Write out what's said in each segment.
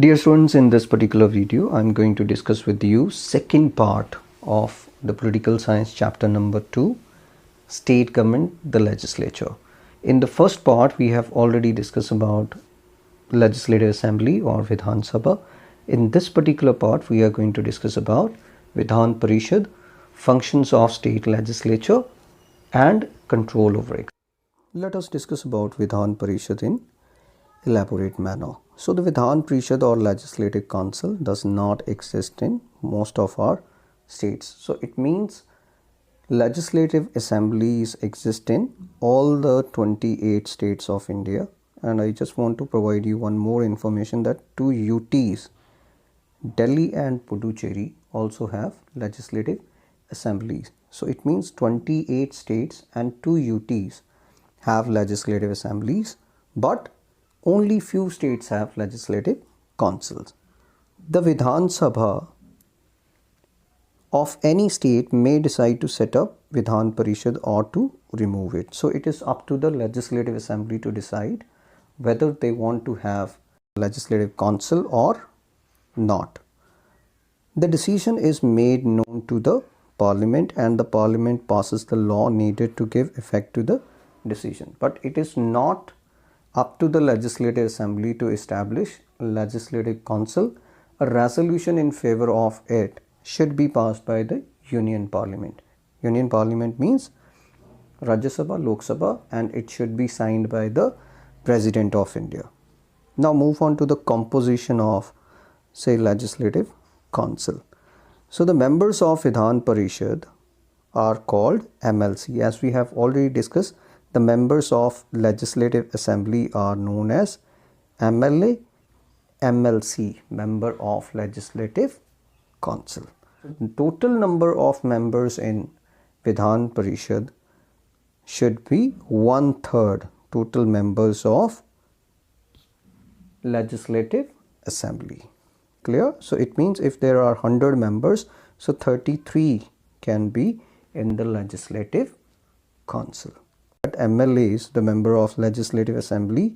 Dear students, in this particular video, I'm going to discuss with you second part of the political science chapter number 2, state government, the legislature. In the first part, we have already discussed about legislative assembly or Vidhan Sabha. In this particular part, we are going to discuss about Vidhan Parishad, functions of state legislature and control over it. Let us discuss about Vidhan Parishad in elaborate manner. So the Vidhan Parishad or Legislative Council does not exist in most of our states. So it means legislative assemblies exist in all the 28 states of India. And I just want to provide you one more information that two UTs, Delhi and Puducherry, also have legislative assemblies. So it means 28 states and two UTs have legislative assemblies, but only few states have legislative councils. The Vidhan Sabha of any state may decide to set up Vidhan Parishad or to remove it. So it is up to the legislative assembly to decide whether they want to have legislative council or not. The decision is made known to the parliament and the parliament passes the law needed to give effect to the decision. But it is not up to the legislative assembly to establish a legislative council. A resolution in favor of it should be passed by the Union Parliament. Union Parliament means Rajya Sabha, Lok Sabha, and it should be signed by the President of India. Now move on to the composition of, say, legislative council. So the members of Vidhan Parishad are called MLC. As we have already discussed, the members of Legislative Assembly are known as MLA, MLC, member of Legislative Council. The total number of members in Vidhan Parishad should be 1/3 total members of Legislative Assembly. Clear? So it means if there are 100 members, so 33 can be in the Legislative Council. MLAs, the member of Legislative Assembly,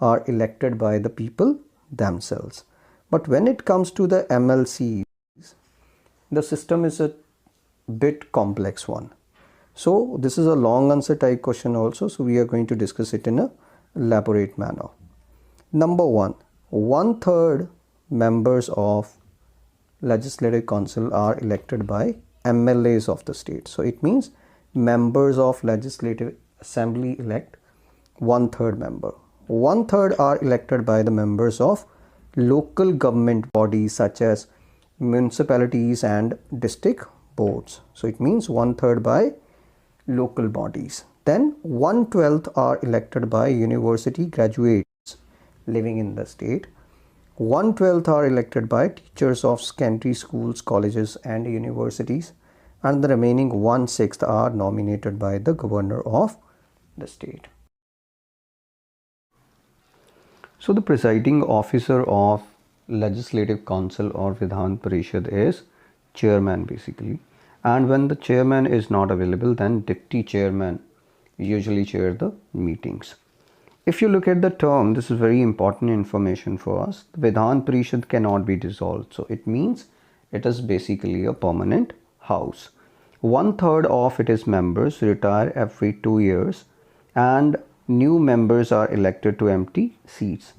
are elected by the people themselves. But when it comes to the MLCs, the system is a bit complex one. So this is a long answer type question also. So we are going to discuss it in a elaborate manner. Number one, 1/3 members of Legislative Council are elected by MLAs of the state. So it means members of Legislative Assembly elect 1/3 member. 1/3 are elected by the members of local government bodies such as municipalities and district boards. So it means 1/3 by local bodies. Then 1/12 are elected by university graduates living in the state. 1/12 are elected by teachers of secondary schools, colleges and universities. And the remaining 1/6 are nominated by the governor of the state. So the presiding officer of Legislative Council or Vidhan Parishad is chairman basically. And when the chairman is not available, then deputy chairman usually chair the meetings. If you look at the term, this is very important information for us. The Vidhan Parishad cannot be dissolved. So it means it is basically a permanent house. 1/3 of its members retire every 2 years and new members are elected to empty seats.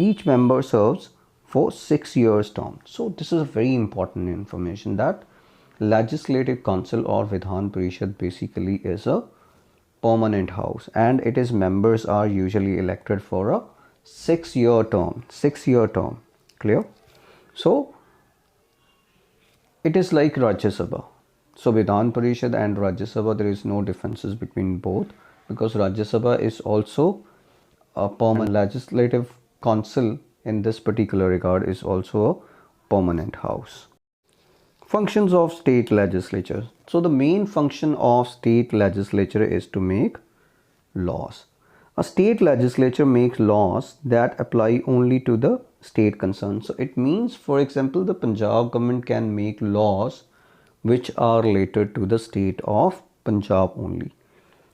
Each member serves for 6 years term. So this is a very important information that Legislative Council or Vidhan Parishad basically is a permanent house and its members are usually elected for a 6-year term. 6-year term. Clear? So it is like Rajya Sabha. So Vidhan Parishad and Rajya Sabha, there is no differences between both because Rajya Sabha is also a permanent. Legislative Council in this particular regard is also a permanent house. Functions of state legislature. So the main function of state legislature is to make laws. A state legislature makes laws that apply only to the state concerned. So it means, for example, the Punjab government can make laws which are related to the state of Punjab only.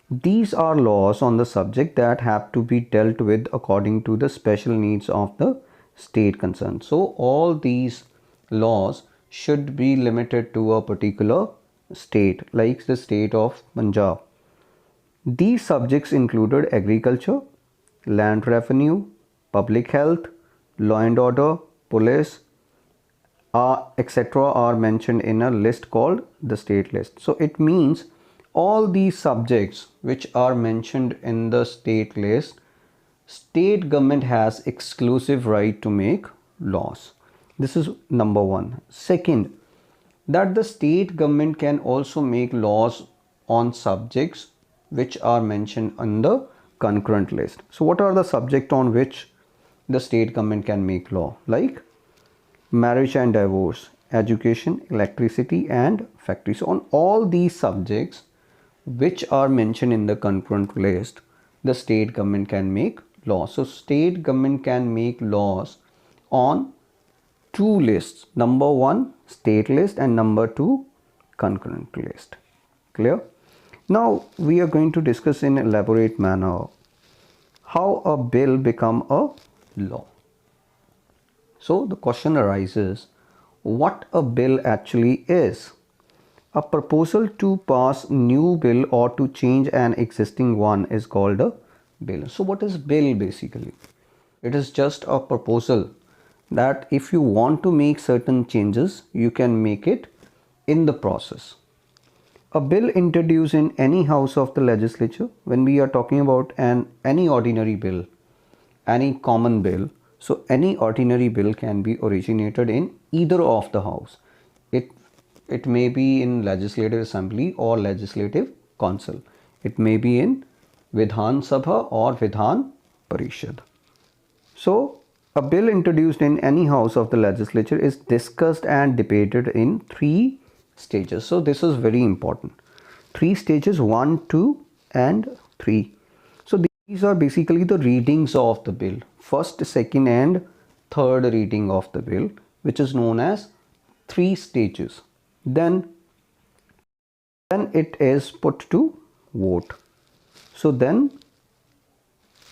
These are laws on the subject that have to be dealt with according to the special needs of the state concern. So all these laws should be limited to a particular state, like the state of Punjab. These subjects included agriculture, land revenue, public health, law and order, police, etc. are mentioned in a list called the state list. So it means all these subjects which are mentioned in the state list, state government has exclusive right to make laws. This is number one. Second, that the state government can also make laws on subjects which are mentioned on the concurrent list. So what are the subjects on which the state government can make law? Like marriage and divorce, education, electricity and factories. So on all these subjects which are mentioned in the concurrent list, the state government can make laws. So state government can make laws on two lists. Number one, state list, and number two, concurrent list. Clear? Now we are going to discuss in elaborate manner how a bill become a law. So the question arises, what a bill actually is. A proposal to pass new bill or to change an existing one is called a bill. So what is bill basically? It is just a proposal that if you want to make certain changes, you can make it in the process. A bill introduced in any house of the legislature, when we are talking about any ordinary bill, any common bill, so any ordinary bill can be originated in either of the house. It may be in legislative assembly or legislative council. It may be in Vidhan Sabha or Vidhan Parishad. So a bill introduced in any house of the legislature is discussed and debated in three stages. So this is very important. Three stages, 1, 2 and 3. So these are basically the readings of the bill. First, second and third reading of the bill, which is known as three stages. Then it is put to vote. So then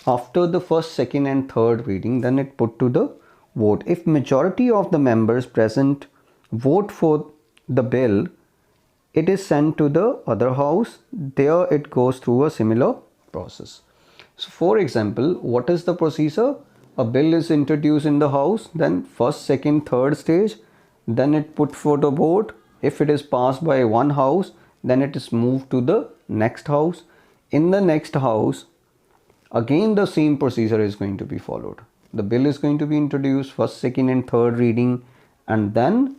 after the first, second and third reading, then it put to the vote. If majority of the members present vote for the bill, it is sent to the other house. There it goes through a similar process. So for example, what is the procedure? A bill is introduced in the house, then first, second, third stage, then it put for the vote. If it is passed by one house, then it is moved to the next house. In the next house, again the same procedure is going to be followed. The bill is going to be introduced, first, second and third reading, and then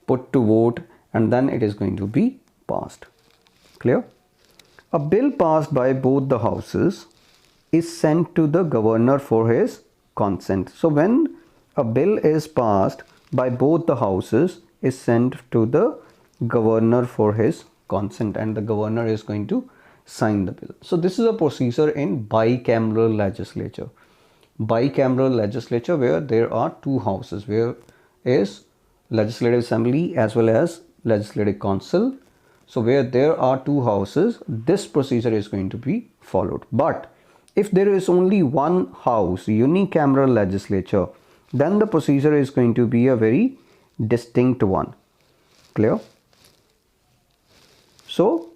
put to vote, and then it is going to be passed. Clear? A bill passed by both the houses is sent to the governor for his consent. So when a bill is passed by both the houses, is sent to the governor for his consent, and the governor is going to sign the bill. So this is a procedure in bicameral legislature. Bicameral legislature where there are two houses, where is legislative assembly as well as legislative council. So where there are two houses, this procedure is going to be followed. But if there is only one house, unicameral legislature, then the procedure is going to be a very distinct one. Clear? So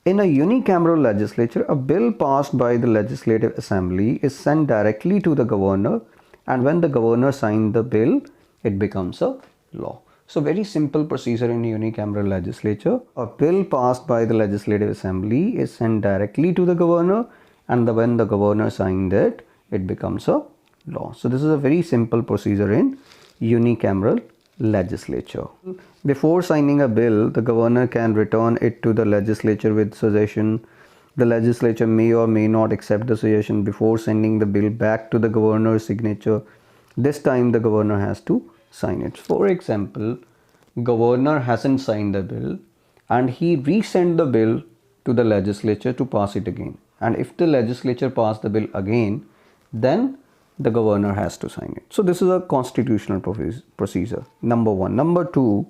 in a unicameral legislature, a bill passed by the legislative assembly is sent directly to the governor, and when the governor signs the bill, it becomes a law. So very simple procedure in unicameral legislature. A bill passed by the legislative assembly is sent directly to the governor, and when the governor signs it, it becomes a law. So this is a very simple procedure in unicameral legislature. Before signing a bill, the governor can return it to the legislature with suggestion. The legislature may or may not accept the suggestion before sending the bill back to the governor's signature. This time the governor has to sign it. For example, governor hasn't signed the bill and he resent the bill to the legislature to pass it again. And if the legislature pass the bill again, then the governor has to sign it. So this is a constitutional procedure, number one. Number two,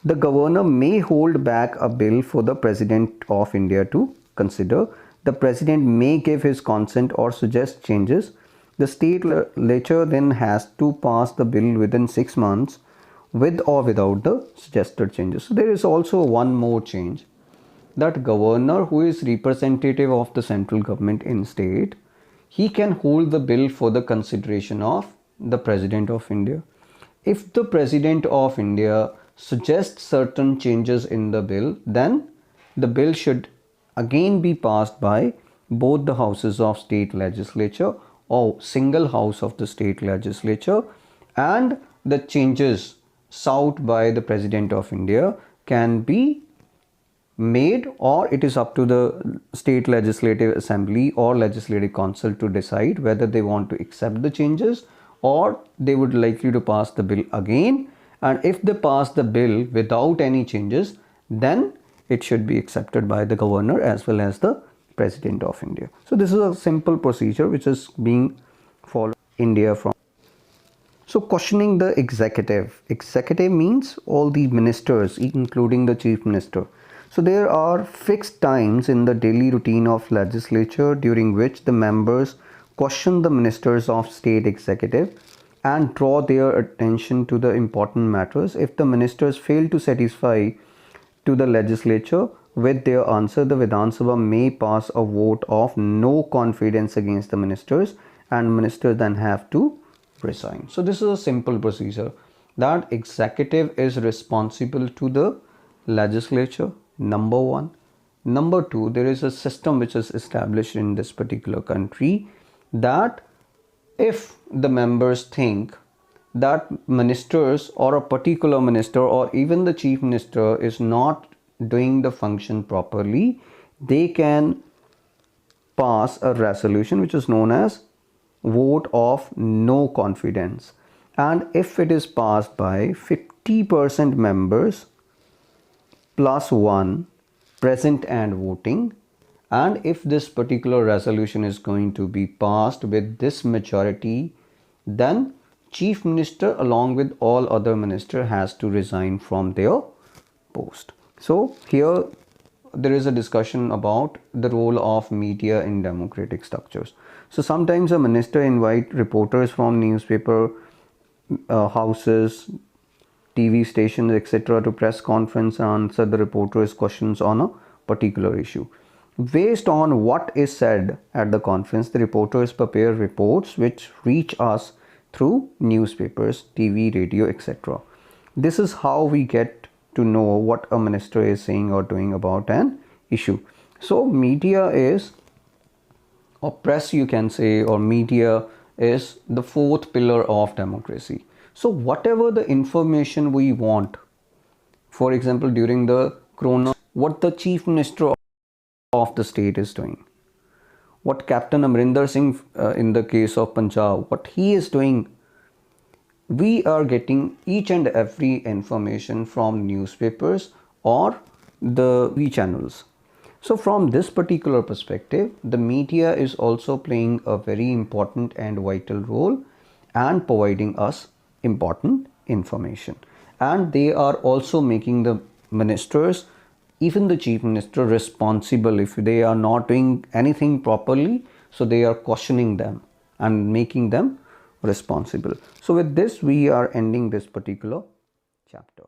the governor may hold back a bill for the President of India to consider. The President may give his consent or suggest changes The state legislature then has to pass the bill within 6 months with or without the suggested changes. So there is also one more change, that governor, who is representative of the central government in state, he can hold the bill for the consideration of the President of India. If the President of India suggests certain changes in the bill, then the bill should again be passed by both the houses of state legislature or single house of the state legislature, and the changes sought by the President of India can be made, or it is up to the state legislative assembly or legislative council to decide whether they want to accept the changes or they would likely to pass the bill again. And if they pass the bill without any changes, then it should be accepted by the governor as well as the President of India. So this is a simple procedure which is being followed in India from. So questioning the executive. Executive means all the ministers, including the chief minister. So there are fixed times in the daily routine of legislature during which the members question the ministers of state executive and draw their attention to the important matters. If the ministers fail to satisfy to the legislature with their answer, the Vidhan Sabha may pass a vote of no confidence against the ministers, and ministers then have to resign. So this is a simple procedure, that executive is responsible to the legislature, number one. Number two, there is a system which is established in this particular country, that if the members think that ministers or a particular minister or even the chief minister is not doing the function properly, they can pass a resolution which is known as vote of no confidence, and if it is passed by 50% members plus 1 present and voting, and if this particular resolution is going to be passed with this majority, then chief minister along with all other minister has to resign from their post. So here there is a discussion about the role of media in democratic structures. So sometimes a minister invite reporters from newspaper houses, TV stations, etc. to press conference and answer the reporters' questions on a particular issue. Based on what is said at the conference, the reporters prepare reports which reach us through newspapers, TV, radio, etc. This is how we get to know what a minister is saying or doing about an issue. So media is, or press you can say, or media is the fourth pillar of democracy. So whatever the information we want, for example during the corona, what the chief minister of the state is doing, what Captain Amrinder Singh in the case of Punjab, what he is doing, we are getting each and every information from newspapers or the TV channels. So from this particular perspective, the media is also playing a very important and vital role and providing us important information, and they are also making the ministers, even the chief minister, responsible if they are not doing anything properly. So they are cautioning them and making them responsible. So with this we are ending this particular chapter.